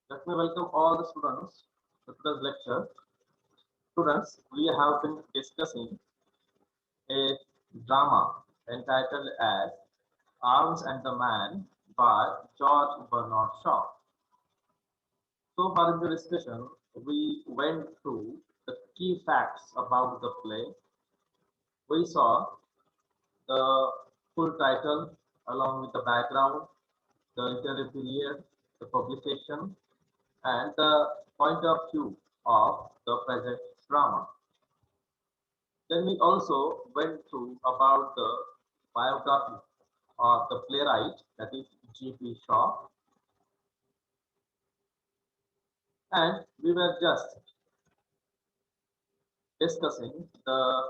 Let me welcome all the students to today's lecture. Students, we have been discussing a drama entitled as Arms and the Man by George Bernard Shaw. So far in the discussion, we went through the key facts about the play. We saw the full title along with the background, the literary period, the publication, and the point of view of the present drama. Then we also went through about the biography of the playwright, that is G.P. Shaw, and we were just discussing the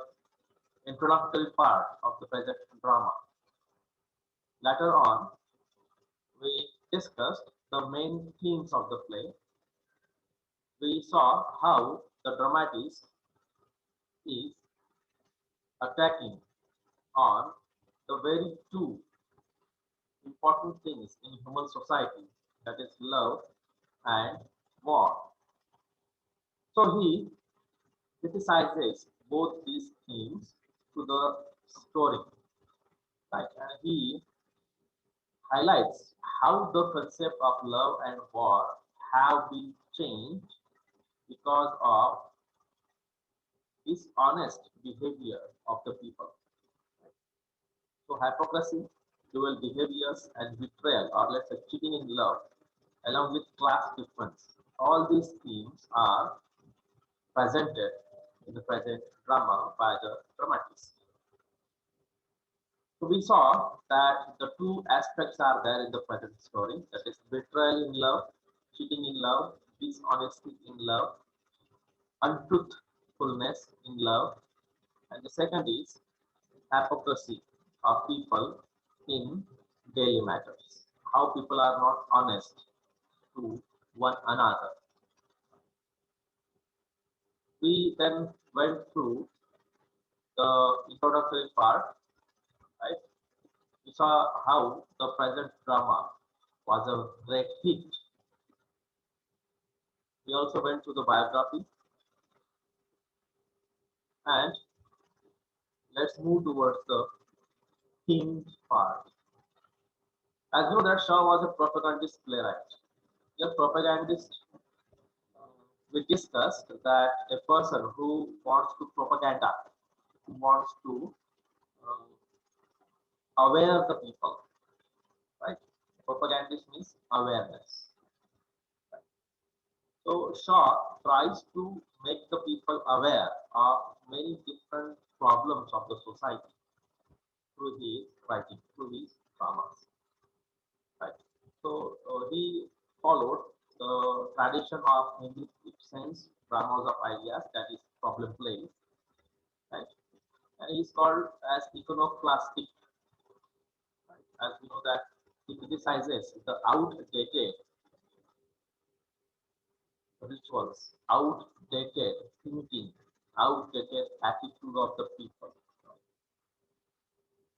introductory part of the present drama. Later on, we discussed the main themes of the play. We saw how the dramatist is attacking on the very two important things in human society, that is love and war. So he criticizes both these themes to the story, right? And he highlights how the concept of love and war have been changed because of dishonest behavior of the people. So hypocrisy, dual behaviors, and betrayal, or let's say cheating in love, along with class difference. All these themes are presented in the present drama by the dramatist. So we saw that the two aspects are there in the present story, that is betrayal in love, cheating in love, dishonesty in love, untruthfulness in love, and the second is hypocrisy of people in daily matters. How people are not honest to one another. We then went through the introductory part, right? We saw how the present drama was a great hit. We also went through the biography, and let's move towards the themed part. As you know that Shaw was a propagandist playwright. A propagandist, we discussed that a person who wants to propaganda, who wants to um, aware the people, right? Propagandist means awareness. Right? So Shaw tries to make the people aware of many different problems of the society through his writing, through his dramas. Right. So he followed the tradition of Henrik Ibsen's dramas of ideas, that is problem plays, right? And he's called as iconoclastic, right? As we know that he criticizes the outdated rituals, outdated thinking, outdated attitude of the people. Right?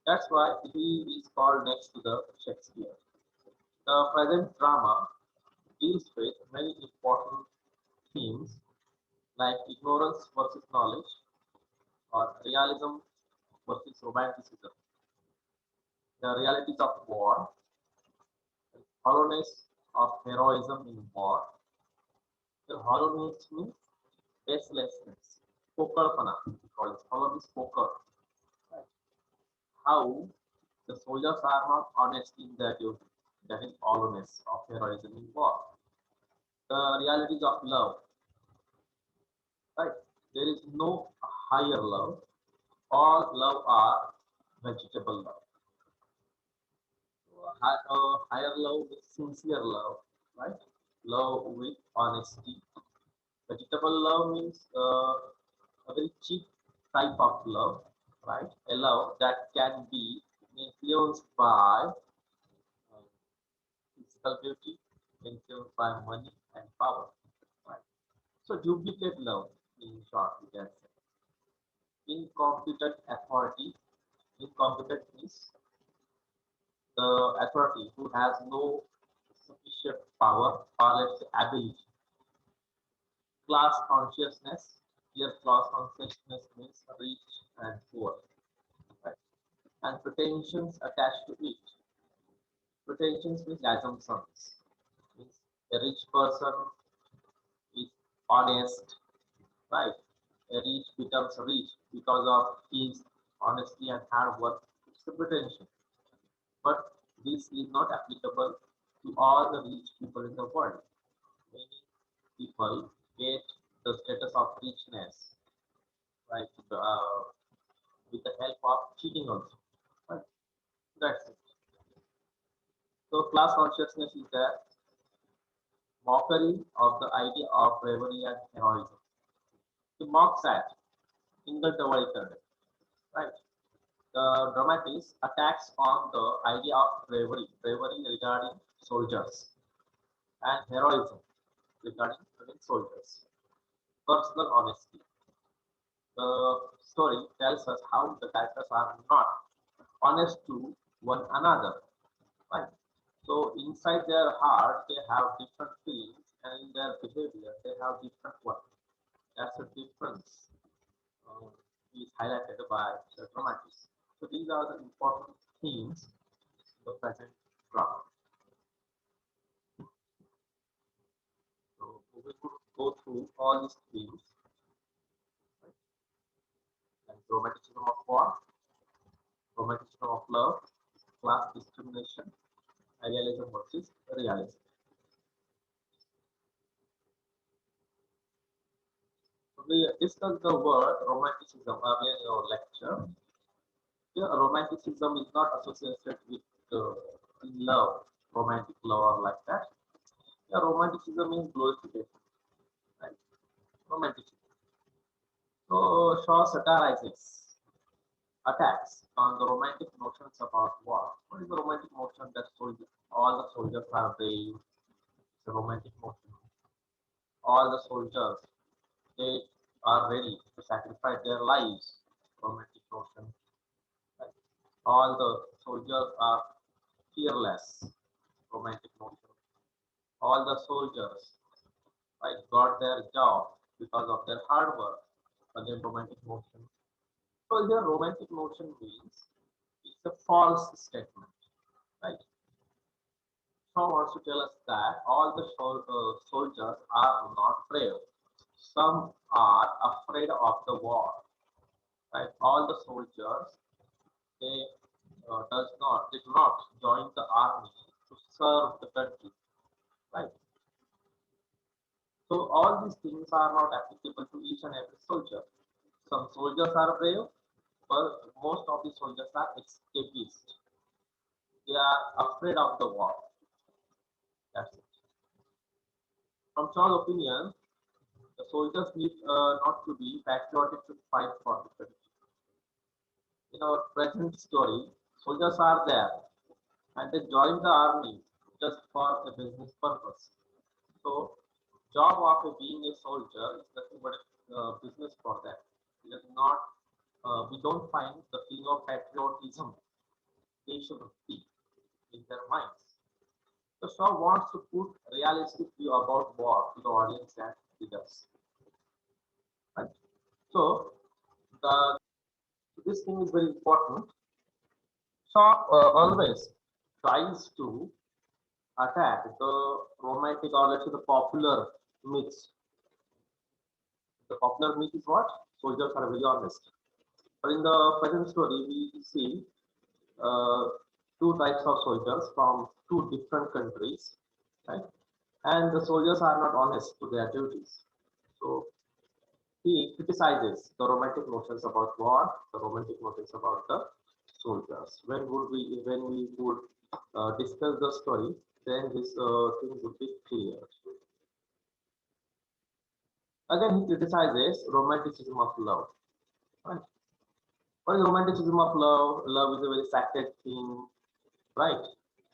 That's why he is called next to the Shakespeare. The present drama deals with many important themes like ignorance versus knowledge, or realism versus romanticism, the realities of war, the hollowness of heroism in war, the hollowness means baselessness, pokerpana, we call it hollowness poker, right? How the soldiers are not honest in their duty, that is hollowness of heroism in war. The realities of love, right? There is no higher love, all love are vegetable love. Higher love with sincere love, right? Love with honesty. Vegetable love means a very cheap type of love, right? A love that can be influenced by uh, physical beauty, influenced by money and power, right? So duplicate love, in short, we can say. Incompetent authority. Incompetent means the authority who has no sufficient power, or let's say ability. Class consciousness. Here, class consciousness means rich and poor, right? And pretensions attached to it. Pretensions means assumptions. Means a rich person is honest, right? A rich becomes rich because of his honesty and hard work. It's a pretension. But this is not applicable to all the rich people in the world. Many people get the status of richness, right? With the help of cheating also. Right? That's it. So class consciousness is the mockery of the idea of bravery and heroism. It mocks at intellectual, right? The dramatists attacks on the idea of bravery regarding soldiers, and heroism regarding soldiers. Personal honesty. The story tells us how the characters are not honest to one another, right? So inside their heart, they have different feelings, and in their behavior, they have different ones. That's the difference is highlighted by the dramatists. So these are the important themes in the present drama. So we could go through all these themes, right? Like romanticism of war, romanticism of love, class discrimination, idealism versus realism. So we discussed the word romanticism earlier in our lecture. Here, romanticism is not associated with love, romantic love or like that. Yeah, romanticism means glorification, right? Romanticism. So Shaw satirizes, attacks on the romantic notions about war. What is the romantic notion that all the soldiers are brave? It's a romantic notion. All the soldiers, they are ready to sacrifice their lives. Romantic notion. Right? All the soldiers are fearless. Romantic notion. All the soldiers, right, got their job because of their hard work. Again, romantic notion. So here, romantic notion means it's a false statement, right? Shaw wants to tell us that all the soldiers are not brave. Some are afraid of the war, right? All the soldiers, they they do not join the army to serve the country, right? So all these things are not applicable to each and every soldier. Some soldiers are brave, but most of the soldiers are escapist. They are afraid of the war. That's it. From Shaw's opinion, the soldiers need not to be patriotic to fight for the country. In our present story, soldiers are there and they join the army just for a business purpose. So, job of being a soldier is nothing but a business for them. It is not. We don't find the feeling of patriotism, nationality in their minds. So Shaw wants to put realistic view about war to the audience and readers. Right? So the this thing is very important. Shaw always tries to attack the romantic or let's say the popular myths. The popular myth is what? Soldiers are very honest. But in the present story, we see uh, two types of soldiers from two different countries, right? And the soldiers are not honest to their duties. So he criticizes the romantic notions about war, the romantic notions about the soldiers. When we would discuss the story, then this thing would be clear. Again, he criticizes romanticism of love. Right? What is romanticism of love? Love is a very sacred thing, right?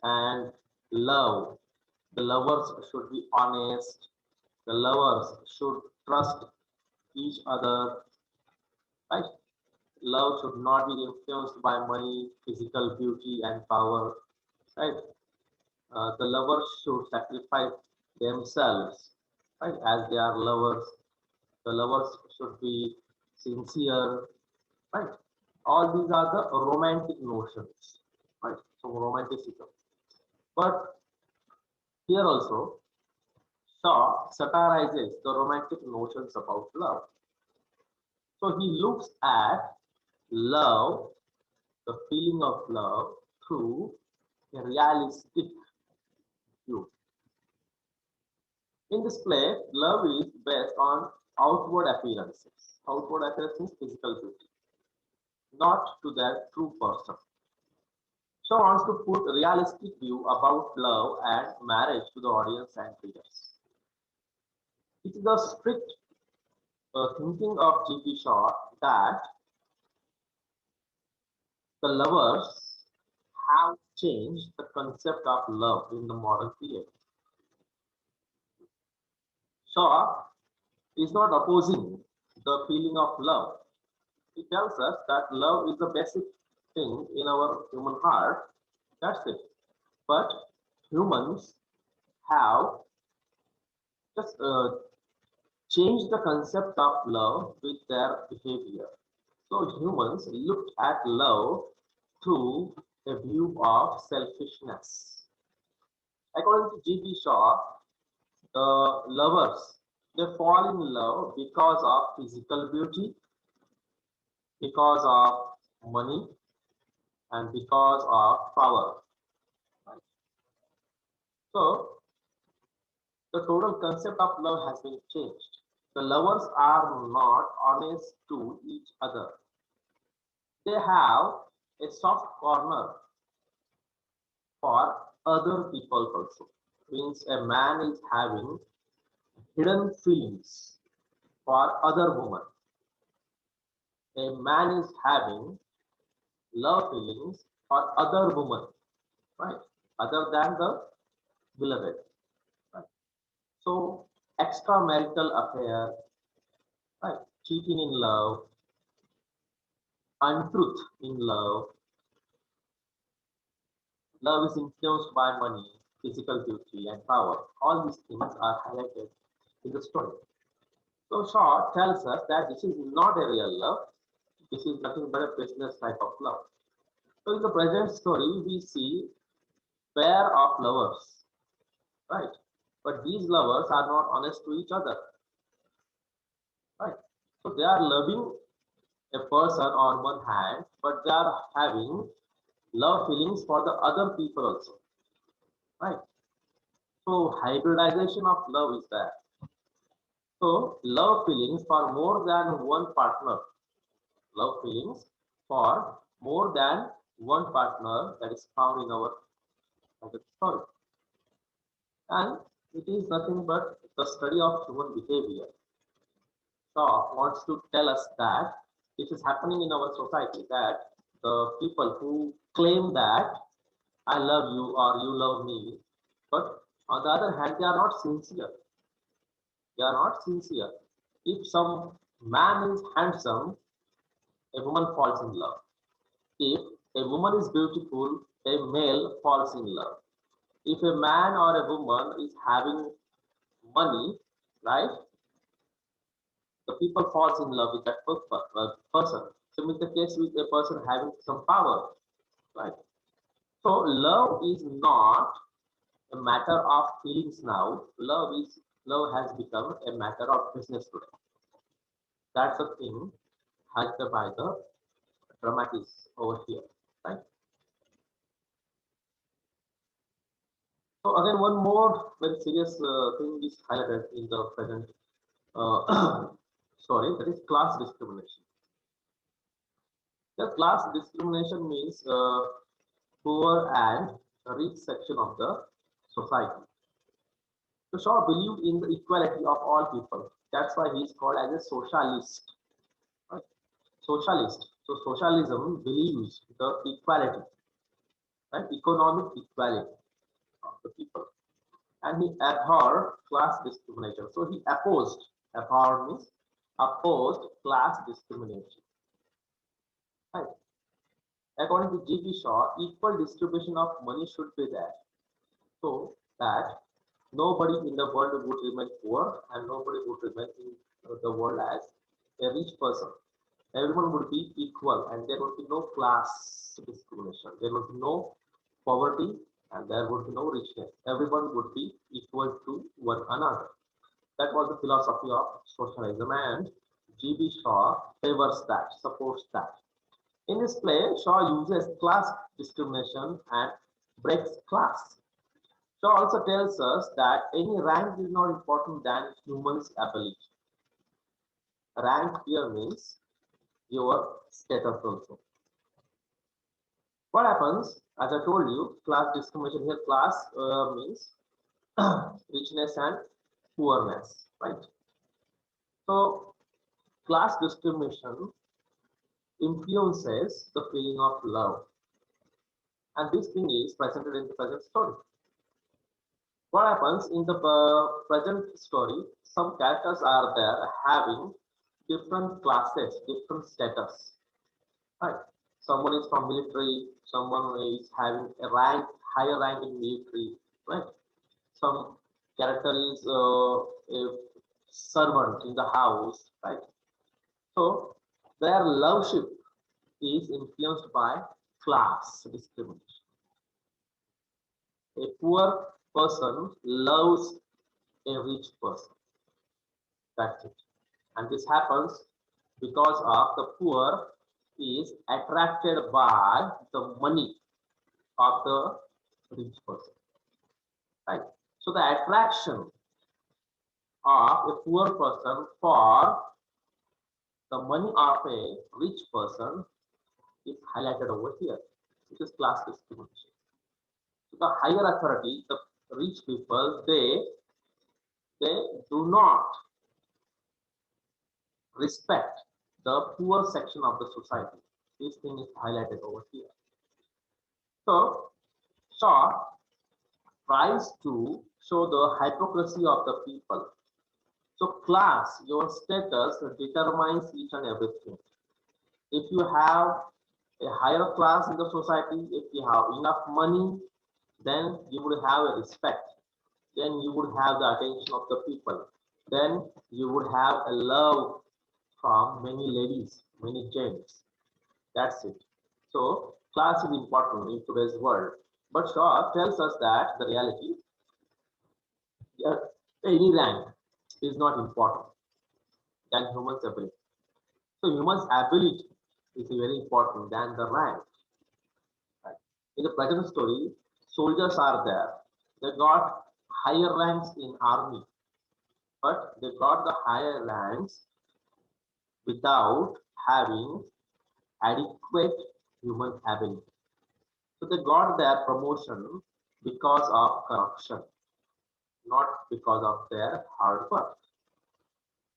And love, the lovers should be honest. The lovers should trust each other, right? Love should not be influenced by money, physical beauty, and power, right? the lovers should sacrifice themselves, right? As they are lovers, the lovers should be sincere, right? All these are the romantic notions, right? So romanticism. But here also, Shaw satirizes the romantic notions about love. So he looks at love, the feeling of love, through a realistic view. In this play, love is based on outward appearances. Outward appearance means physical beauty, not to their true person. Shaw wants to put a realistic view about love and marriage to the audience and readers. It is the strict thinking of G.P. Shaw that the lovers have changed the concept of love in the modern period. Shaw is not opposing the feeling of love. He tells us that love is the basic thing in our human heart. That's it. But humans have just changed the concept of love with their behavior. So humans looked at love through a view of selfishness. According to G.P. Shaw, the lovers they fall in love because of physical beauty, because of money, and because of power. So the total concept of love has been changed. The lovers are not honest to each other. They have a soft corner for other people also. Means a man is having hidden feelings for other women. A man is having love feelings for other women, right? Other than the beloved. Right? So extramarital affair, right? Cheating in love, untruth in love, love is influenced by money, physical beauty, and power. All these things are highlighted in the story. So Shaw tells us that this is not a real love. This is nothing but a business type of love. So in the present story, we see pair of lovers, right? But these lovers are not honest to each other, right? So they are loving a person on one hand, but they are having love feelings for the other people also, right? So hybridization of love is there. So love feelings for more than one partner, love feelings for more than one partner that is found in our story. And it is nothing but the study of human behavior. Shaw wants to tell us that this is happening in our society, that the people who claim that I love you or you love me, but on the other hand, they are not sincere. They are not sincere. If some man is handsome, a woman falls in love. If a woman is beautiful, a male falls in love. If a man or a woman is having money, right, the people falls in love with that person. So with the case with a person having some power, right? So love is not a matter of feelings now. Love has become a matter of business today. That's the thing highlighted by the dramatists over here, right? So again, one more very serious thing is highlighted in the present story, that is class discrimination. The class discrimination means poor and rich section of the society. So Shaw believed in the equality of all people. That's why he is called as a socialist. Right? Socialist. So socialism believes the equality, right? Economic equality of the people. And he abhorred class discrimination. So he opposed, abhorred means opposed class discrimination. Right? According to G.P. Shaw, equal distribution of money should be there. so that nobody in the world would remain poor and nobody would remain in the world as a rich person. Everyone would be equal and there would be no class discrimination. There would be no poverty and there would be no richness. Everyone would be equal to one another. That was the philosophy of socialism, and G.B. Shaw favors that, supports that. In his play, Shaw uses class discrimination and breaks class. Shaw also tells us that any rank is not important than humans' ability. Rank here means your status also. What happens, as I told you, class discrimination here, class means richness and poorness, right? So, class discrimination influences the feeling of love, and this thing is presented in the present story. What happens in the present story? Some characters are there having different classes, different status. Right? Someone is from military, someone is having a rank, higher rank in military, right? Some character is a servant in the house, right? So their loveship is influenced by class discrimination. A poor person loves a rich person. That's it. And this happens because of the poor is attracted by the money of the rich person. Right? So the attraction of a poor person for the money of a rich person is highlighted over here. It is class discrimination. So the higher authority, the rich people, they do not respect the poor section of the society. This thing is highlighted over here. So Shaw tries to show the hypocrisy of the people. So class, your status determines each and everything. If you have a higher class in the society, if you have enough money, then you would have a respect. Then you would have the attention of the people. Then you would have a love from many ladies, many gents. That's it. So class is important in today's world. But Shaw tells us that the reality, any rank is not important than human's ability. So human's ability is very important than the rank. Right? In the present story, soldiers are there. They got higher ranks in army, but they got the higher ranks without having adequate human ability. So they got their promotion because of corruption, not because of their hard work.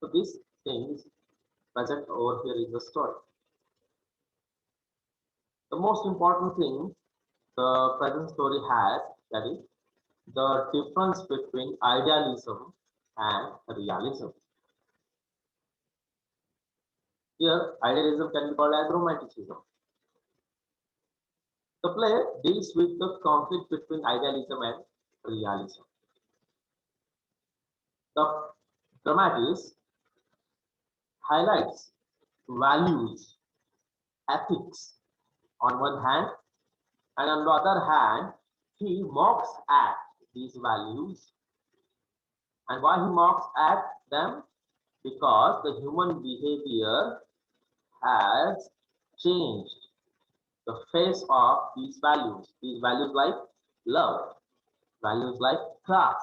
So these things present over here in the story. The most important thing the present story has, that is the difference between idealism and realism. Here, idealism can be called as romanticism. The play deals with the conflict between idealism and realism. The dramatist highlights values, ethics on one hand, and on the other hand, he mocks at these values. And why he mocks at them? Because the human behavior has changed the face of these values. These values like love, values like class,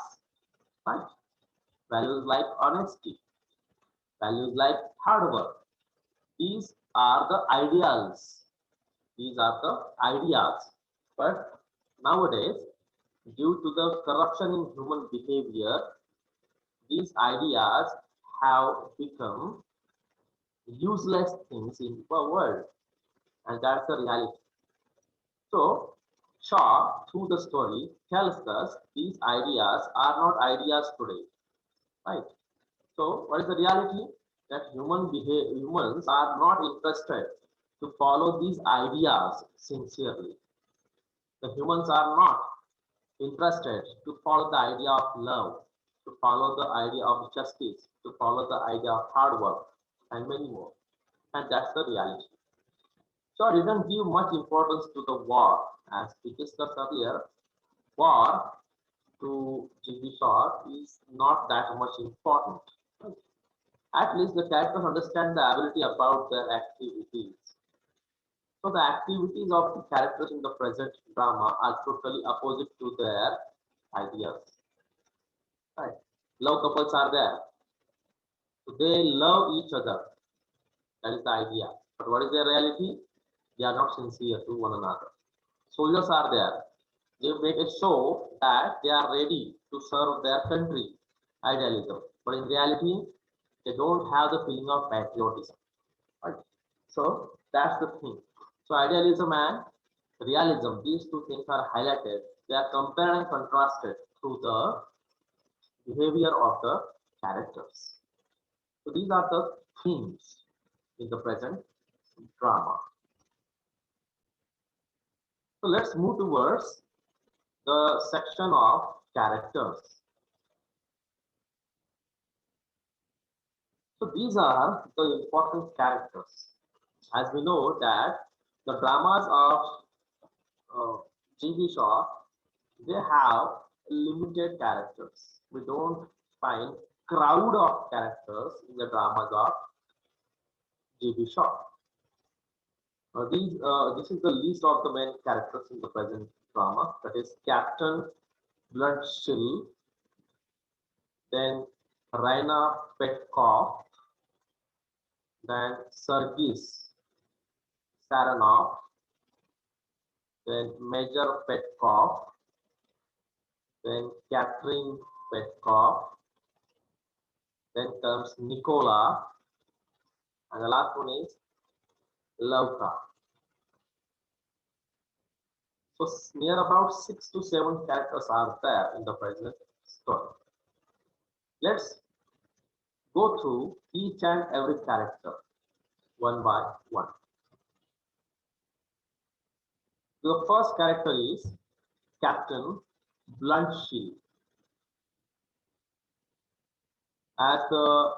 right? Values like honesty, values like hard work. These are the ideals. These are the ideas. But nowadays, due to the corruption in human behavior, these ideas have become useless things in the world, and that's the reality. So, Shaw, through the story, tells us these ideas are not ideas today, right? So, what is the reality? That humans are not interested to follow these ideas sincerely. The humans are not interested to follow the idea of love, to follow the idea of justice, to follow the idea of hard work, and many more. And that's the reality. So I didn't give much importance to the war. As we discussed earlier, war to GB Shaw is not that much important. At least the characters understand the ability about their activities. So the activities of the characters in the present drama are totally opposite to their ideas. Right? Love couples are there. So they love each other. That is the idea. But what is their reality? They are not sincere to one another. Soldiers are there. They make a show that they are ready to serve their country. Idealism. But in reality, they don't have the feeling of patriotism. Right? So that's the thing. So idealism and realism, these two things are highlighted. They are compared and contrasted through the behavior of the characters. So these are the themes in the present drama. So let's move towards the section of characters. So these are the important characters. As we know that the dramas of G.V. Shaw, they have limited characters. We don't find crowd of characters in the dramas of G.V. Shaw. This is the list of the main characters in the present drama. That is Captain Bloodshill, then Raina Petkov, then Sergis Saranov, then Major Petkov, then Catherine Petkov, then comes Nicola, and the last one is Lauka. So near about 6 to 7 characters are there in the present story. Let's go through each and every character one by one. The first character is Captain Bloodshield. As the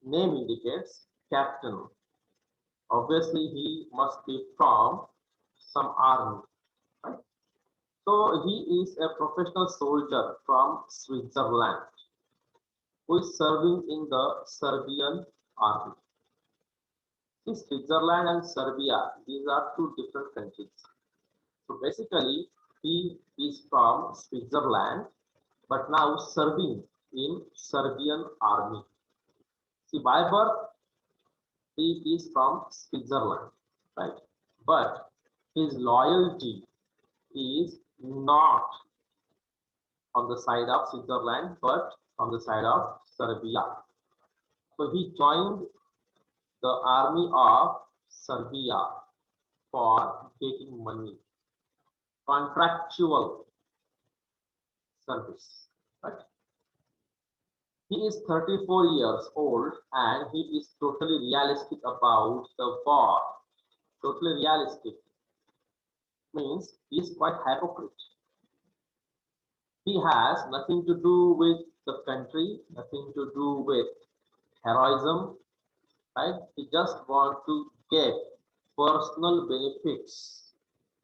name indicates, Captain. Obviously, he must be from some army, right? So he is a professional soldier from Switzerland who is serving in the Serbian army. See, Switzerland and Serbia, these are two different countries. So basically, he is from Switzerland, but now serving in Serbian army. See, by birth, he is from Switzerland, right? But his loyalty is not on the side of Switzerland, but on the side of Serbia. So he joined the army of Serbia for getting money, contractual service, right? He is 34 years old and he is totally realistic about the war. Totally realistic means he is quite hypocrite. He has nothing to do with the country, nothing to do with heroism, right? He just want to get personal benefits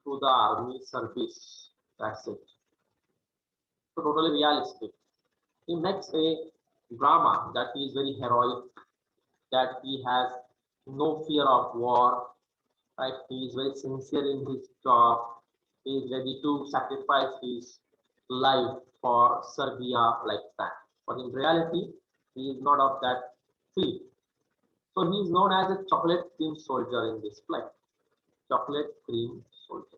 through the army service. That's it. So totally realistic. He makes a drama that he is very heroic, that he has no fear of war, right? He is very sincere in his job. He is ready to sacrifice his life for Serbia like that. But in reality, he is not of that field. So he is known as a chocolate cream soldier in this play. Chocolate cream soldier.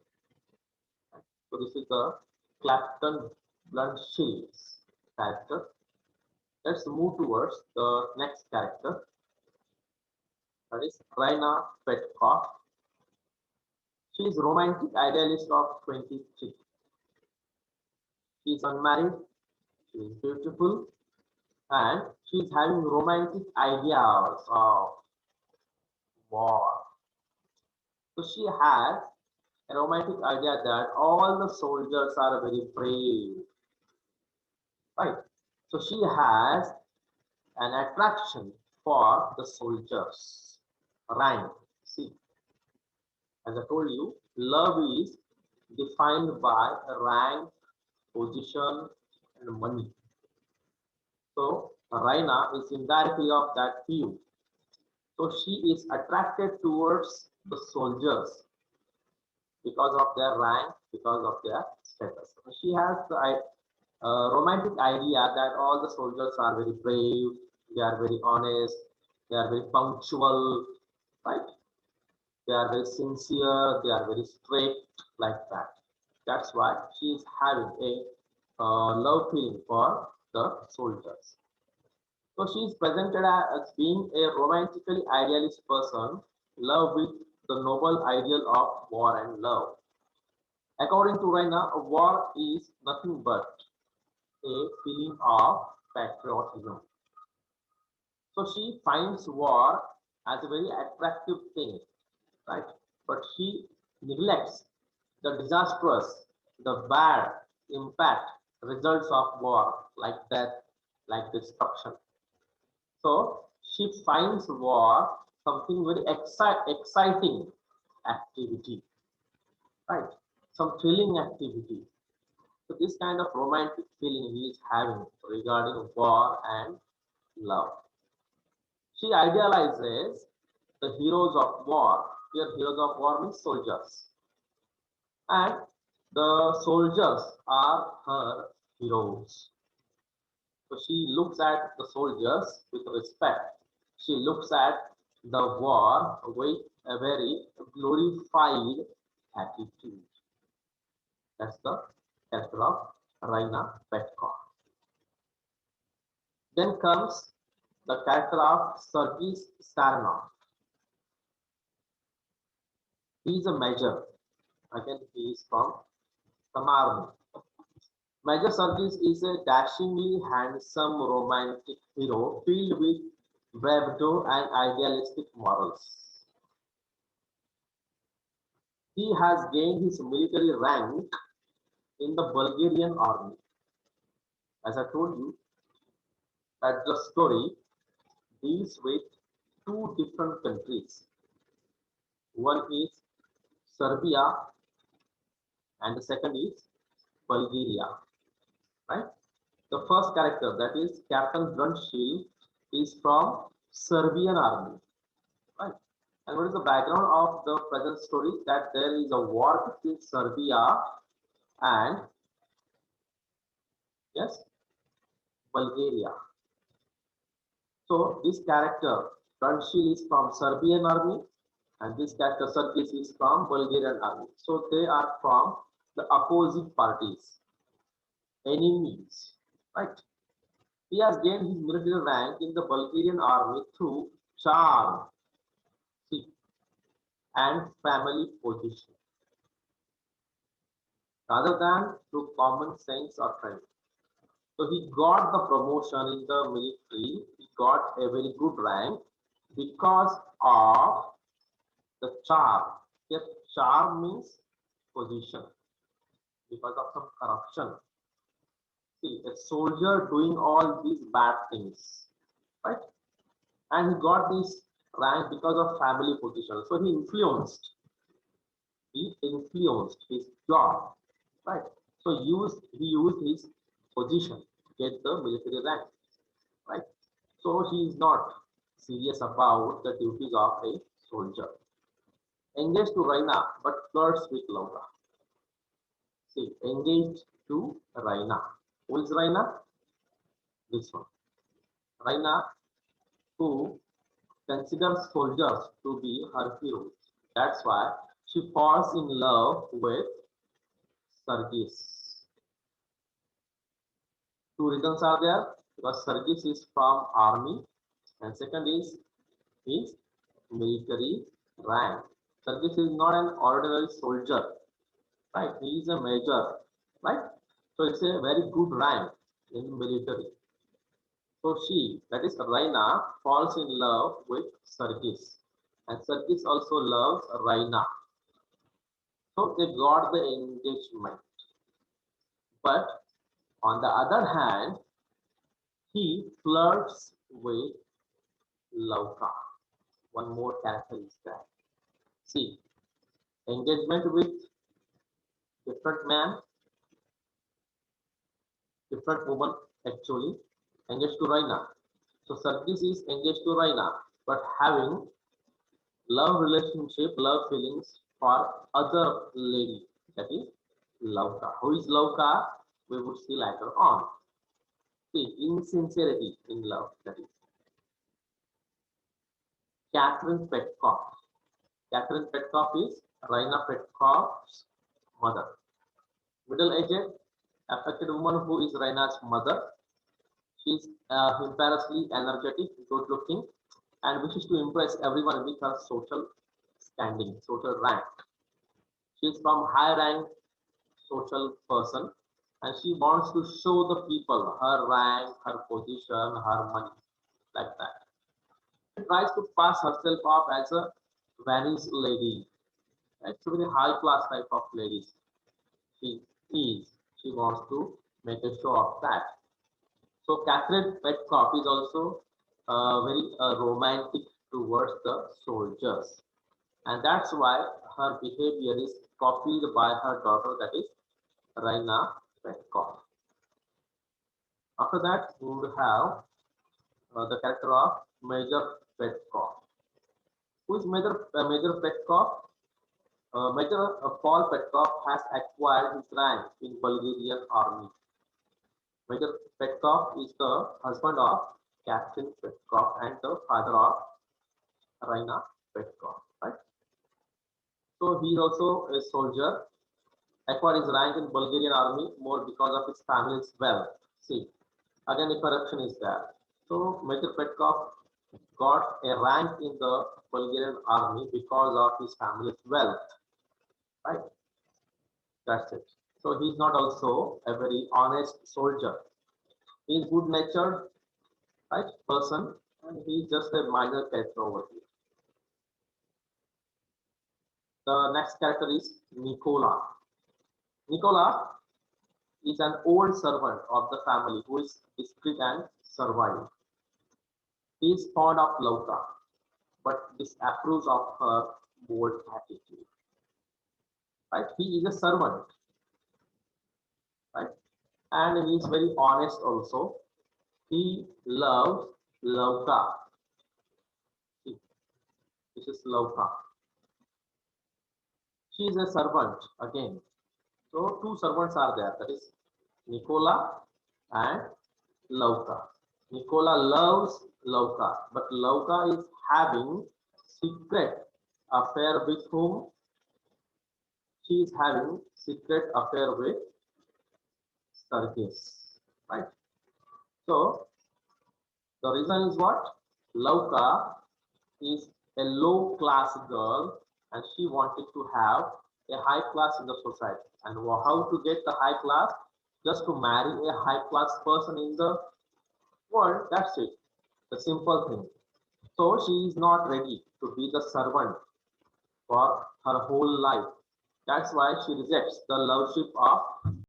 Right? So this is the Clapton Bloodshields character. Let's move towards the next character. That is Raina Petkov. She is romantic idealist of 23. She is unmarried, she is beautiful, and she is having romantic ideas of war. So she has A romantic idea that all the soldiers are very brave, right? So she has an attraction for the soldiers. Rank. See, as I told you, love is defined by rank, position, and money. So Raina is indirectly of that view. So she is attracted towards the soldiers because of their rank, because of their status. She has the romantic idea that all the soldiers are very brave, they are very honest, they are very punctual, right? They are very sincere, they are very strict, like that. That's why she is having a love feeling for the soldiers. So she is presented as being a romantically idealist person, love with the noble ideal of war and love. According to Raina, war is nothing but a feeling of patriotism. So she finds war as a very attractive thing, right? But she neglects the disastrous, the bad impact results of war, like death, like destruction. So she finds war something very exciting activity, right? Some thrilling activity. So this kind of romantic feeling he is having regarding war and love. She idealizes the heroes of war. Here, heroes of war means soldiers, and the soldiers are her heroes. So she looks at the soldiers with respect. She looks at the war with a very glorified attitude. That's the character of Raina Petkoff. Then comes the character of Sergei Saranov. He is a major. Again, he is from some army. Major Sergis is a dashingly handsome romantic hero filled with bravado and idealistic morals. He has gained his military rank in the Bulgarian army. As I told you, that the story deals with two different countries. One is Serbia and the second is Bulgaria. Right? The first character, that is Captain Brunshil, is from Serbian army. Right? And what is the background of the present story? That there is a war between Serbia and, yes, Bulgaria. So this character Brunshil is from Serbian army and this character Sergis is from Bulgarian army. So they are from the opposite parties, enemies. Right? He has gained his military rank in the Bulgarian army through charm, see, and family position, rather than through common sense or training. So he got the promotion in the military. He got a very good rank because of the charm. Here, charm means position because of some corruption. See, a soldier doing all these bad things, right? And he got this rank because of family position. So he influenced his job, right? So he used his position to get the military rank, right? So he is not serious about the duties of a soldier. Engaged to Raina, but flirts with Laura. See, engaged to Raina. Who is Raina? This one. Raina, who considers soldiers to be her heroes. That's why she falls in love with Sergis. Two reasons are there because Sergis is from army and second is his military rank. Sergis is not an ordinary soldier, right? He is a major, right? So it's a very good rank in military. So she, that is Raina, falls in love with Sergis, and Sergis also loves Raina. So they got the engagement. But on the other hand, he flirts with Lauka. One more character is there. See, engagement with different man, different woman actually engaged to Raina. So Sarkis is engaged to Raina, but having love relationship, love feelings for other lady, that is Lauka. Who is Lauka? We would see later on. See, insincerity in love, that is Catherine Petkoff. Catherine Petkoff is Raina Petkoff's mother. Middle-aged, affected woman who is Raina's mother. She is hilariously energetic, good-looking, and wishes to impress everyone with her social standing, social rank. She is from high-rank social person, and she wants to show the people her rank, her position, her money, like that. She tries to pass herself off as a Venice lady. It's a very high-class type of ladies. She is. She wants to make a show of that. So Catherine Petkoff is also very romantic towards the soldiers, and that's why her behavior is copied by her daughter, that is Raina Petkoff. After that, we would have the character of Major Petkoff. Who is Major Petkoff? Major Paul Petkov has acquired his rank in Bulgarian army. Major Petkov is the husband of Captain Petkov and the father of Raina Petkov. Right? So he is also a soldier. Acquired his rank in Bulgarian army more because of his family's wealth. See, again the corruption is there. So Major Petkov got a rank in the Bulgarian army because of his family's wealth. Right? That's it. So he's not also a very honest soldier. He's good natured, right, person, and he's just a minor character over here. The next character is Nicola. Nicola is an old servant of the family who is discreet and servile. He is fond of Lauka, but disapproves of her bold attitude. Right? He is a servant, right? And he is very honest also. He loves Lauka. This is Lauka. She is a servant again. So two servants are there. That is Nicola and Lauka. Nicola loves Lauka, but Lauka is having secret affair with whom? She is having secret affair with Sergis. Right? So the reason is what? Lauka is a low class girl and she wanted to have a high class in the society. And how to get the high class? Just to marry a high class person in the world. That's it. The simple thing. So she is not ready to be the servant for her whole life. That's why she rejects the lordship of